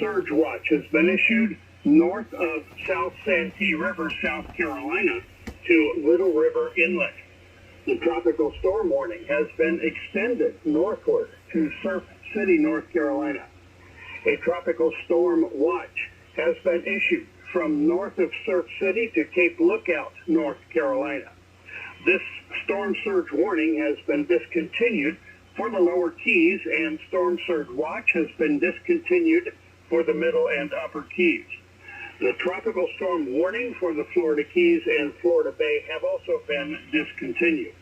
surge watch has been issued north of South Santee River, South Carolina, to Little River Inlet. The tropical storm warning has been extended northward to Surf City, North Carolina. A tropical storm watch has been issued from north of Surf City to Cape Lookout, North Carolina. This storm surge warning has been discontinued for the lower Keys, and storm surge watch has been discontinued for the middle and upper Keys. The tropical storm warning for the Florida Keys and Florida Bay have also been discontinued.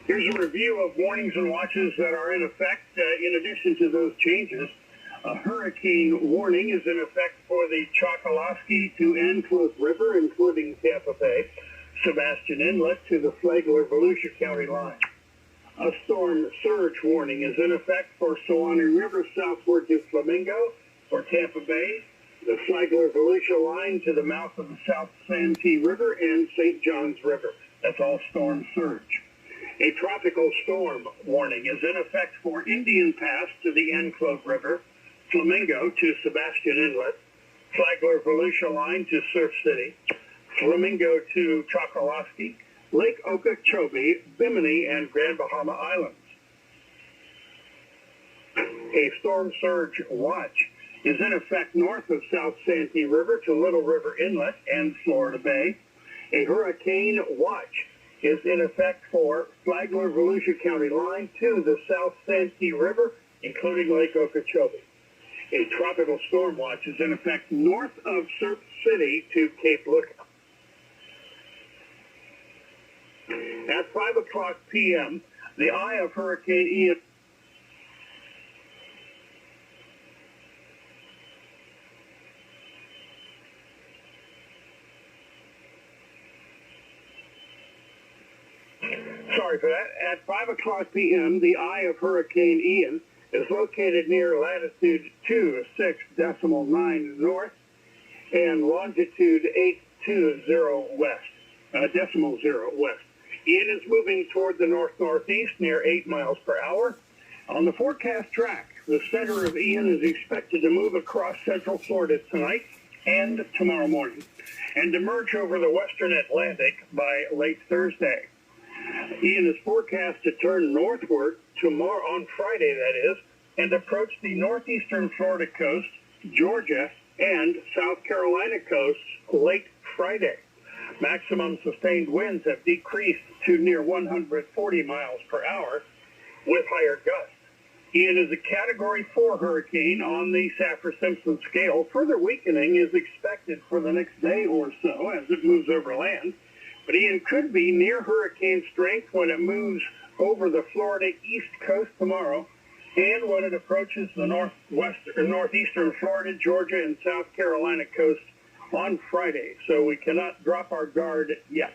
Here's a review of warnings and watches that are in effect. In addition to those changes, a hurricane warning is in effect for the Choccolosky to Anclote River, including Tampa Bay, Sebastian Inlet to the Flagler-Volusia County line. A storm surge warning is in effect for Suwannee River southward to Flamingo, for Tampa Bay, the Flagler-Volusia line to the mouth of the South Santee River and St. Johns River. That's all storm surge. A tropical storm warning is in effect for Indian Pass to the Anclote River, Flamingo to Sebastian Inlet, Flagler-Volusia line to Surf City, Flamingo to Choccolosky, Lake Okeechobee, Bimini, and Grand Bahama Islands. A storm surge watch is in effect north of South Santee River to Little River Inlet and Florida Bay. A hurricane watch is in effect for Flagler-Volusia County line to the South Santee River, including Lake Okeechobee. A tropical storm watch is in effect north of Surf City to Cape Lookout. At 5 o'clock p.m., the eye of Hurricane Ian At 5 o'clock p.m., the eye of Hurricane Ian is located near latitude 26.9 north and longitude 820 west, decimal 0 west. Ian is moving toward the north-northeast near 8 miles per hour. On the forecast track, the center of Ian is expected to move across central Florida tonight and tomorrow morning and emerge over the western Atlantic by late Thursday. Ian is forecast to turn northward tomorrow, on Friday that is, and approach the northeastern Florida coast, Georgia, and South Carolina coasts late Friday. Maximum sustained winds have decreased to near 140 miles per hour with higher gusts. Ian is a Category 4 hurricane on the Saffir-Simpson scale. Further weakening is expected for the next day or so as it moves over land. But Ian could be near hurricane strength when it moves over the Florida east coast tomorrow and when it approaches the northeastern Florida, Georgia, and South Carolina coast on Friday. So we cannot drop our guard yet.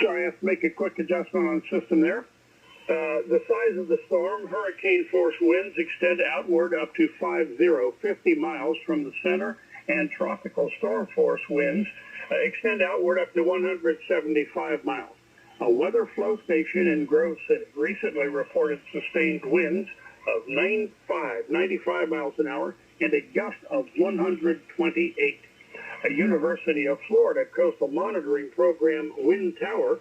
Sorry, I have to make a quick adjustment on the system there. The size of the storm, hurricane force winds extend outward up to 50 miles from the center, and tropical storm force winds extend outward up to 175 miles. A weather flow station in Grove City recently reported sustained winds of 95 miles an hour and a gust of 128. A University of Florida Coastal Monitoring Program wind tower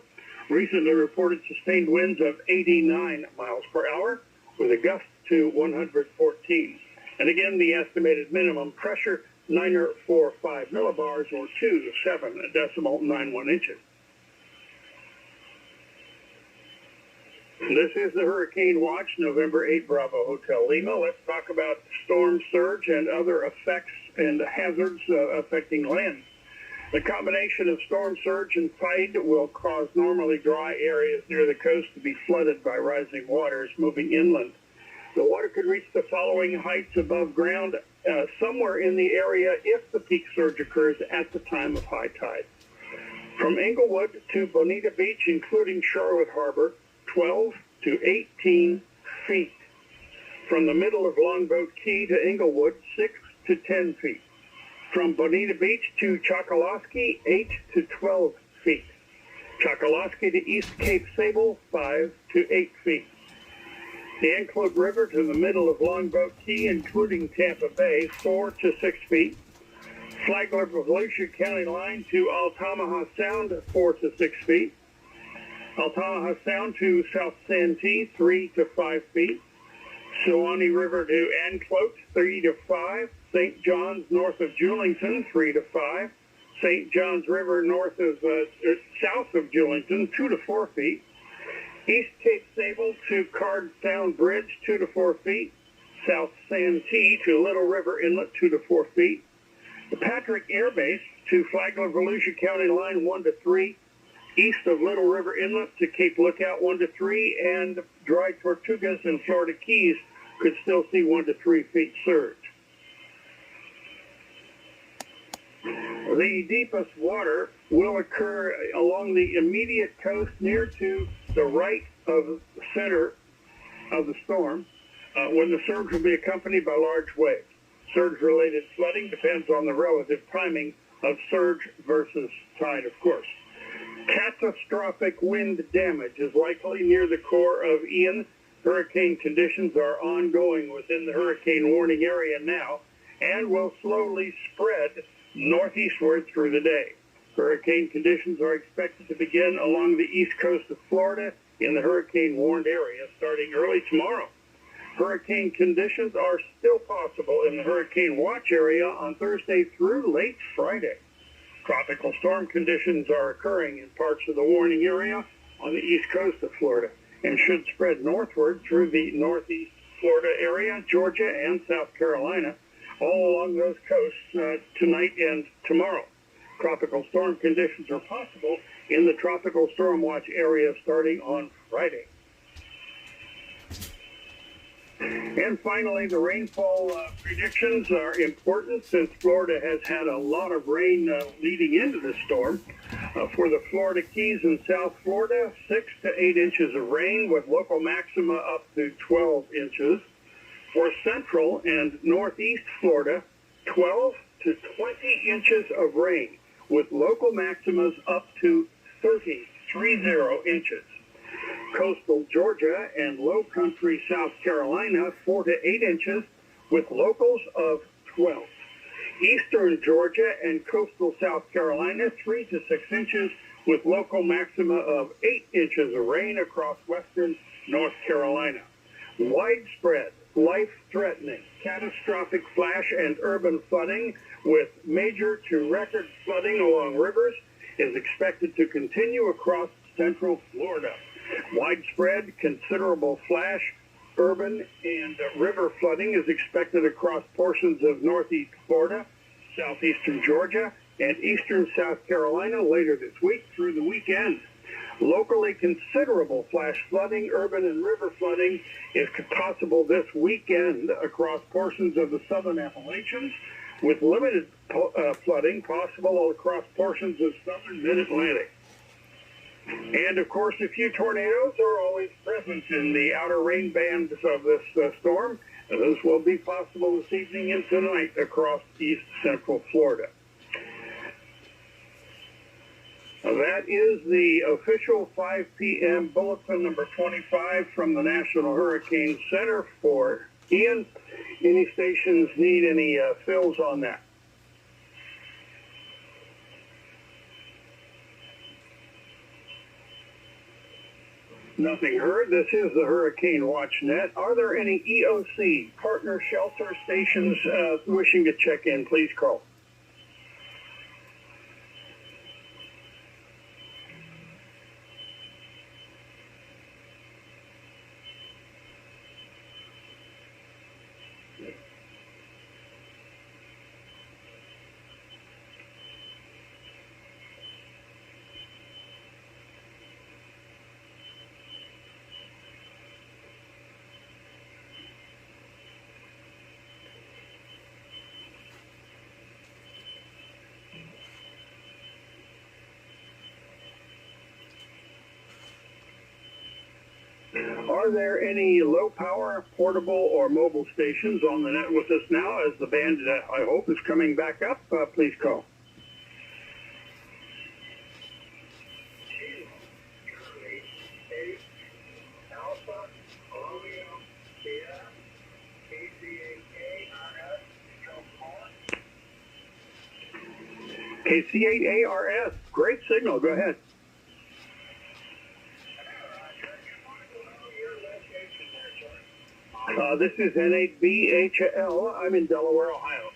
recently reported sustained winds of 89 miles per hour with a gust to 114. And again, the estimated minimum pressure, 945 millibars or 27.91 inches. This is the Hurricane Watch, November 8, Bravo Hotel Lima. Let's talk about storm surge and other effects and hazards affecting land. The combination of storm surge and tide will cause normally dry areas near the coast to be flooded by rising waters moving inland. The water could reach the following heights above ground somewhere in the area if the peak surge occurs at the time of high tide. From Englewood to Bonita Beach, including Charlotte Harbor, 12 to 18 feet. From the middle of Longboat Key to Inglewood, 6 to 10 feet. From Bonita Beach to Chokoloskee, 8 to 12 feet. Chokoloskee to East Cape Sable, 5 to 8 feet. The Anclote River to the middle of Longboat Key, including Tampa Bay, 4 to 6 feet. Flagler Volusia County line to Altamaha Sound, 4 to 6 feet. Altamaha Sound to South Santee, 3 to 5 feet. Suwannee River to Anclote, 3 to 5. St. John's north of Julington, 3 to 5. St. John's River south of Julington, 2 to 4 feet. East Cape Sable to Card Sound Bridge, 2 to 4 feet. South Santee to Little River Inlet, 2 to 4 feet. The Patrick Air Base to Flagler Volusia County line, 1 to 3. East of Little River Inlet to Cape Lookout, 1 to 3. And Dry Tortugas and Florida Keys could still see 1 to 3 feet surge. The deepest water will occur along the immediate coast near to the right of the center of the storm, when the surge will be accompanied by large waves. Surge-related flooding depends on the relative timing of surge versus tide, of course. Catastrophic wind damage is likely near the core of Ian. Hurricane conditions are ongoing within the hurricane warning area now and will slowly spread northeastward through the day. Hurricane conditions are expected to begin along the east coast of Florida in the hurricane-warned area starting early tomorrow. Hurricane conditions are still possible in the hurricane watch area on Thursday through late Friday. Tropical storm conditions are occurring in parts of the warning area on the east coast of Florida and should spread northward through the northeast Florida area, Georgia, and South Carolina, all along those coasts tonight and tomorrow. Tropical storm conditions are possible in the tropical storm watch area starting on Friday. And finally, the rainfall predictions are important since Florida has had a lot of rain leading into this storm. For the Florida Keys in South Florida, 6 to 8 inches of rain with local maxima up to 12 inches. For Central and Northeast Florida, 12 to 20 inches of rain with local maximas up to 30 inches. Coastal Georgia and Low Country South Carolina, 4 to 8 inches with locals of 12. Eastern Georgia and coastal South Carolina, 3 to 6 inches with local maxima of 8 inches of rain across western North Carolina. Widespread, life-threatening, catastrophic flash and urban flooding with major to record flooding along rivers is expected to continue across central Florida. Widespread, considerable flash, urban, and river flooding is expected across portions of northeast Florida, southeastern Georgia, and eastern South Carolina later this week through the weekend. Locally considerable flash flooding, urban and river flooding is possible this weekend across portions of the southern Appalachians, with limited flooding possible across portions of southern mid-Atlantic. And, of course, a few tornadoes are always present in the outer rain bands of this storm. Those will be possible this evening and tonight across east central Florida. That is the official 5 p.m. bulletin number 25 from the National Hurricane Center for Ian. Any stations need any fills on that? Nothing heard. This is the Hurricane Watch Net. Are there any EOC partner shelter stations wishing to check in? Please call. Are there any low-power, portable, or mobile stations on the net with us now as the band, I hope, is coming back up? Please call. KC8ARS, great signal. Go ahead. This is N8BHL. I'm in Delaware, Ohio.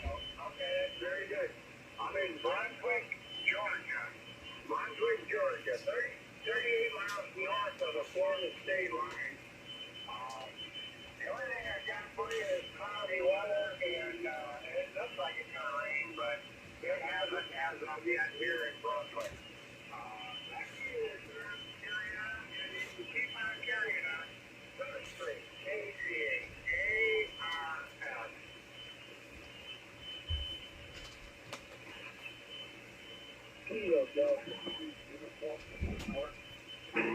Okay, that's very good. I'm in Brunswick, Georgia. Brunswick, Georgia, 38 miles north of the Florida state line. The only thing I got for you is cloudy weather, and it looks like it's going to rain, but it hasn't as of yet here in Brunswick. Back to you, sir. Carry on, and you can keep on carrying on. Straight, KC8ARS.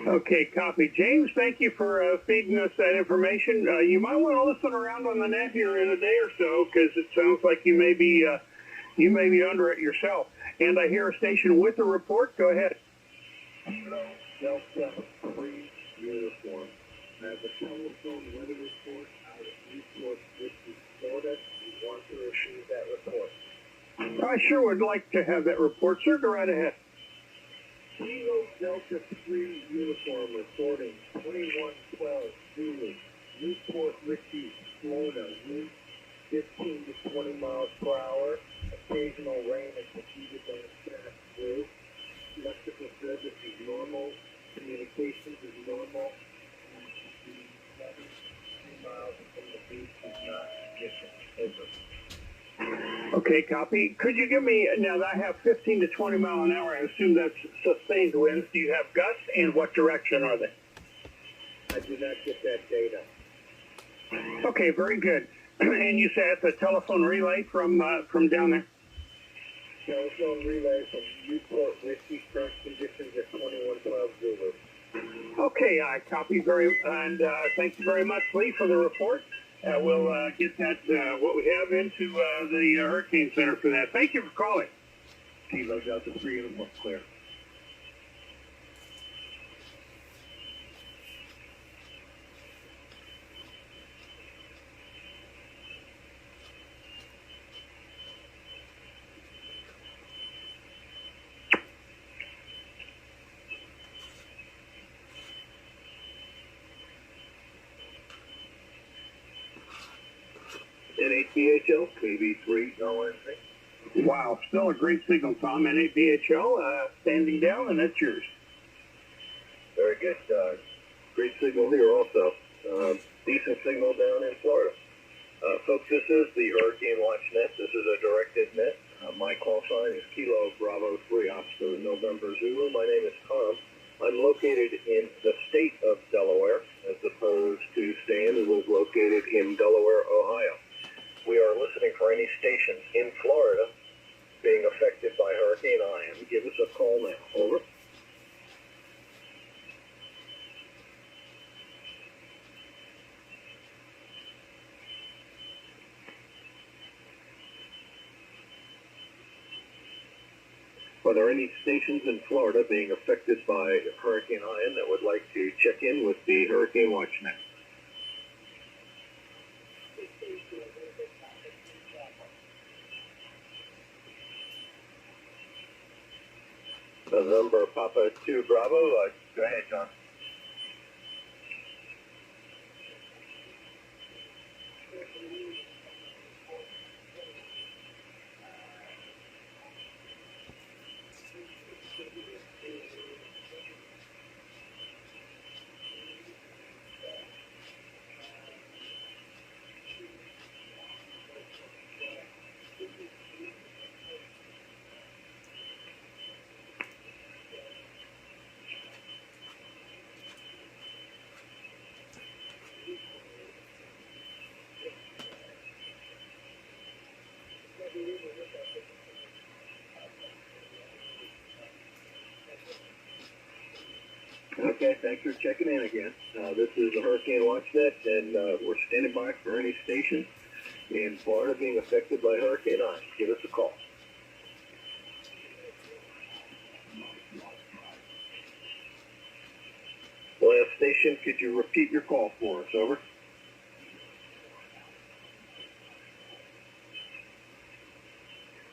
Okay, copy. James, thank you for feeding us that information. You might want to listen around on the net here in a day or so, because it sounds like you may be under it yourself. And I hear a station with a report. Go ahead. Delta 3 uniform. I have a telephone weather report out of Newport, Florida. We want to receive that report. I sure would like to have that report, sir. Go right ahead. Kilo Delta 3 uniform reporting 2112 Zulu, Newport Richey, Florida. Wind 15 to 20 miles per hour. Occasional rain and preceded by a fast through. Electrical service is normal. Communications is normal. And the 3 miles from the beach is not sufficient. Over. Okay, copy. Could you give me, now that I have 15 to 20 mile an hour, I assume that's sustained winds. Do you have gusts, and what direction are they? I do not get that data. Okay, very good. And you said it's a telephone relay from down there? Telephone relay from Newport Richey, current conditions at 2112 Zulu. Okay, I copy and thank you very much, Lee, for the report. We'll get that, what we have into the Hurricane Center for that. Thank you for calling. Kilo Delta 3 uniform clear. N8BHL, KB3, no entry. Wow, still a great signal, Tom. N8BHL, standing down, and that's yours. Very good. Great signal here also. Decent signal down in Florida. Folks, this is the Hurricane Watch Net. This is a directed net. My call sign is Kilo Bravo 3 Oscar November Zulu. My name is Tom. I'm located in the state of Delaware, as opposed to Stan, who was located in Delaware, Ohio. We are listening for any stations in Florida being affected by Hurricane Ian. Give us a call now. Over. Are there any stations in Florida being affected by Hurricane Ian that would like to check in with the Hurricane Watch Net? November Papa 2 Bravo. Go ahead, John. Okay, thanks for checking in again. This is the Hurricane Watch Net, and we're standing by for any station in Florida being affected by Hurricane I. Give us a call. Last station, could you repeat your call for us? Over.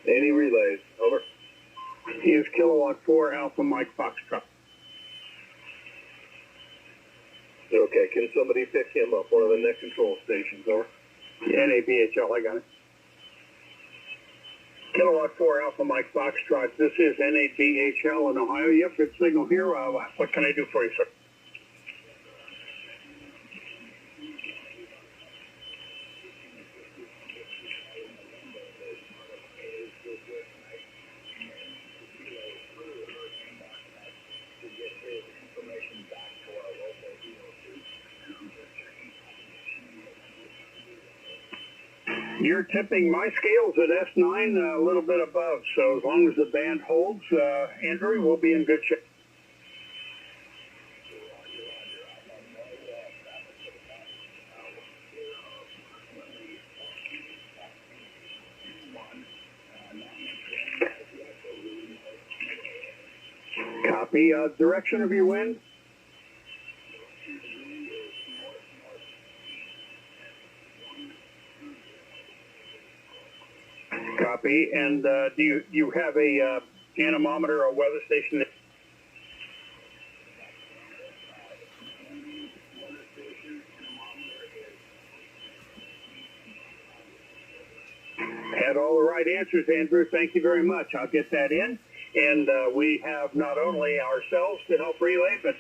Any relays? Over. He is Kilowatt 4 Alpha Mike Foxtrot. Okay, can somebody pick him up? One of the net control stations, over. NABHL, I got it. Kilowatt 4 Alpha Mike Foxtrot. This is NABHL in Ohio. Yep, good signal here. What can I do for you, sir? You're tipping my scales at S9 a little bit above, so as long as the band holds, Andrew, we'll be in good shape. Copy. Direction of your wind? Copy. And do you have a anemometer or weather station? Had all the right answers, Andrew. Thank you very much. I'll get that in. And we have not only ourselves to help relay, but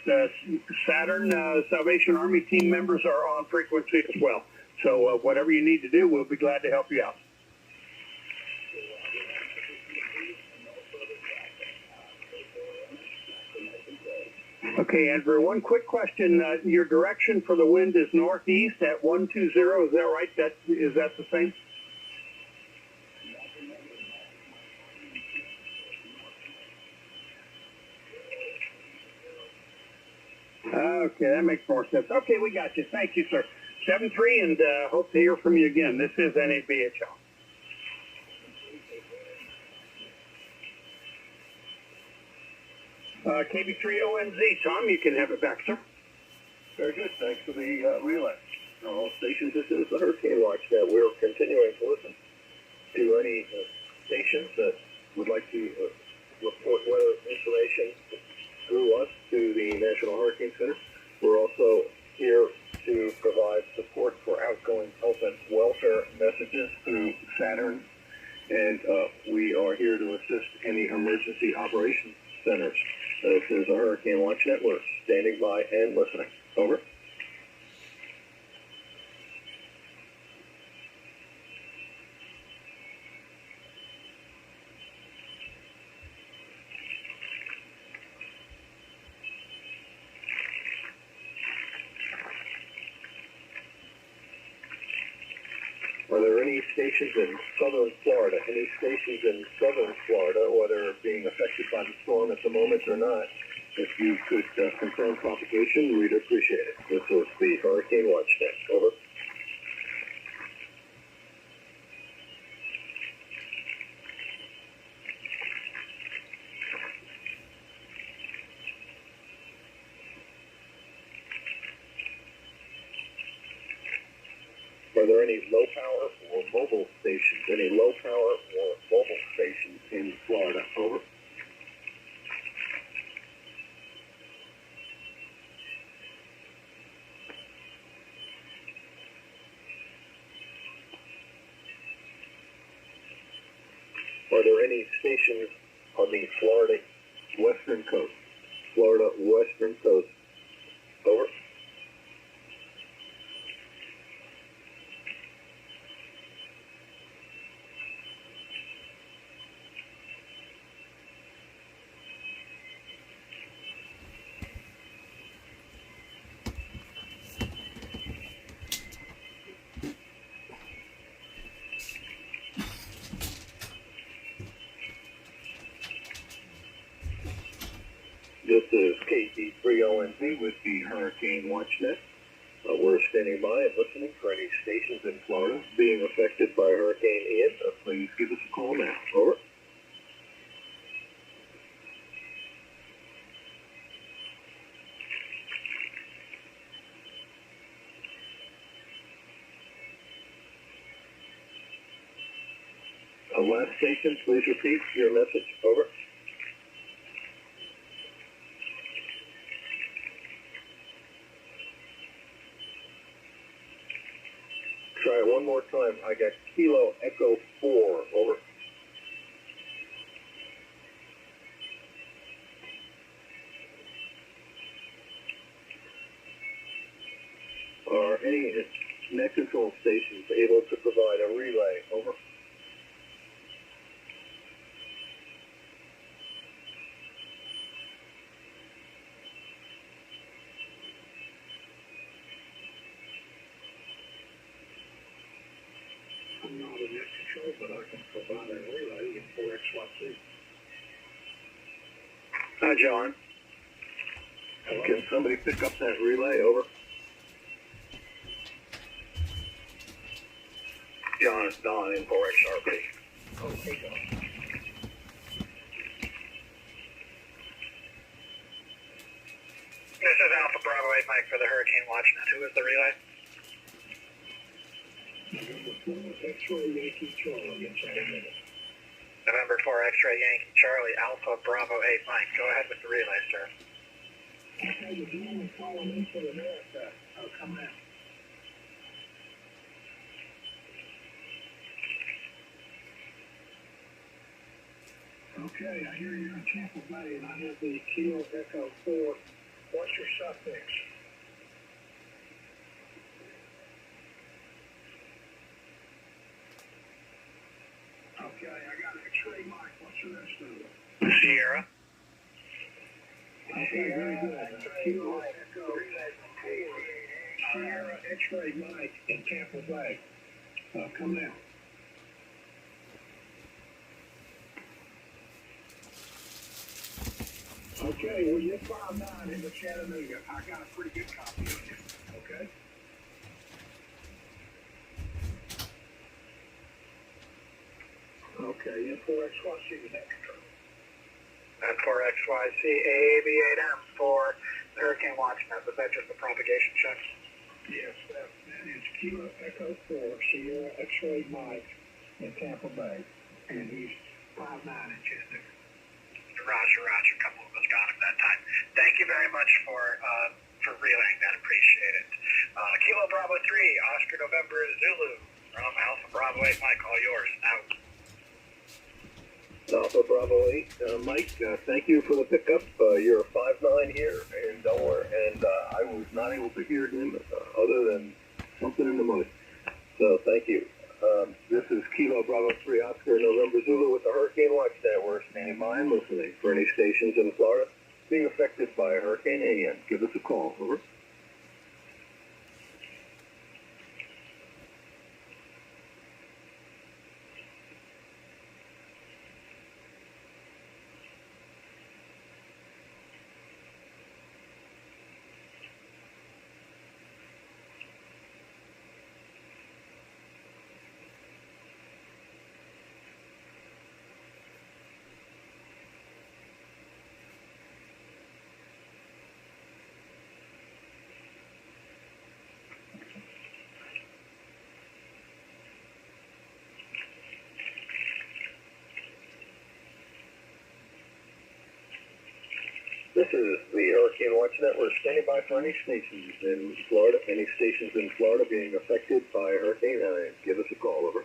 Saturn Salvation Army team members are on frequency as well. So whatever you need to do, we'll be glad to help you out. Okay, Andrew, one quick question. Your direction for the wind is northeast at 120. Is that right? Is that the same? Okay, that makes more sense. Okay, we got you. Thank you, sir. 7-3, and hope to hear from you again. This is NABHL. KB3ONZ, Tom, you can have it back, sir. Very good. Thanks for the relay. All stations, this is the Hurricane Watch Net. We're continuing to listen to any stations that would like to report weather information through us to the National Hurricane Center. We're also here to provide support for outgoing health and welfare messages through Saturn, and we are here to assist any emergency operations centers. This is the Hurricane Watch Network, standing by and listening. Over. Are there any stations in southern Florida, whether being affected by the storm at the moment or not? If you could confirm propagation, we'd appreciate it. This is the Hurricane Watch Net. Over. Are there any low power or mobile stations? In Florida? Over. Are there any stations on the Florida western coast? Over. This is KT3ONZ with the Hurricane Watch Net. We're standing by and listening for any stations in Florida being affected by Hurricane Ian. Please give us a call now. Over. Last station, please repeat your message. Over. Try it one more time. I got Kilo Echo 4. Over. Are any net control stations able to provide a relay? Over. I'm not in net control, but I can provide a relay in 4XYZ. Hi, John. Hello? Can somebody pick up that relay? Over. John, it's Don in 4XRP. Oh, hey, Don. This is Alpha Bravo 8 Mike for the Hurricane Watch Net. Who is the relay? November 4, X-ray Yankee Charlie in San Diego. November 4 X-ray Yankee Charlie Alpha Bravo 8 Mike. Go ahead with the relay, sir. Okay, you're doing and calling in for America. Oh, come out. Okay, I hear you're in Tampa Bay, and I have the Kilo Echo 4. What's your suffix? Okay, I got X-ray Mike. What's the rest of it? Sierra. Okay, very good. Kilo Echo 4. Sierra X-ray Mike in Tampa Bay. Come now. Okay, well, you're 5'9" in the Chattanooga. I got a pretty good copy of you. Okay? Okay, you're 4XYC with that control. And 4XYC AB8M for the Hurricane Watch Net. Was that just a propagation check? Yes, that is Kilo Echo 4, Sierra X-ray Mike in Tampa Bay. And he's 5'9" in Chattanooga. Roger, Roger. A couple of us got him that time. Thank you very much for relaying that. Appreciate it. Kilo Bravo 3, Oscar November Zulu from Alpha Bravo 8 Mike. All yours. Out. Alpha Bravo 8, Mike, thank you for the pickup. You're 5'9" here in Delaware, and I was not able to hear him other than something in the mud. So thank you. This is Kilo Bravo 3 Oscar November Zulu with the Hurricane Watch Net. We're standing by and listening for any stations in Florida being affected by Hurricane Ian. Give us a call. Over. This is the Hurricane Watch Net. We're standing by for any stations in Florida, any stations in Florida being affected by Hurricane Ian. Give us a call. Over.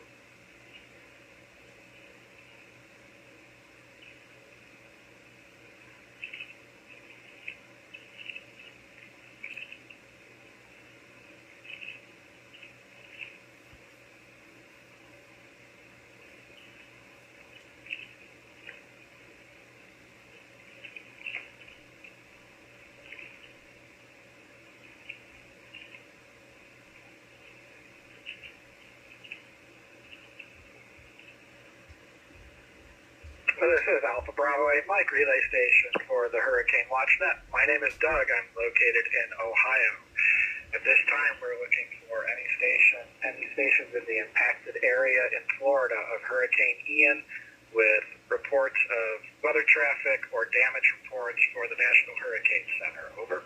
This is Alpha Bravo 8 Mike, relay station for the Hurricane WatchNet. My name is Doug. I'm located in Ohio. At this time, we're looking for any stations in the impacted area in Florida of Hurricane Ian with reports of weather traffic or damage reports for the National Hurricane Center. Over.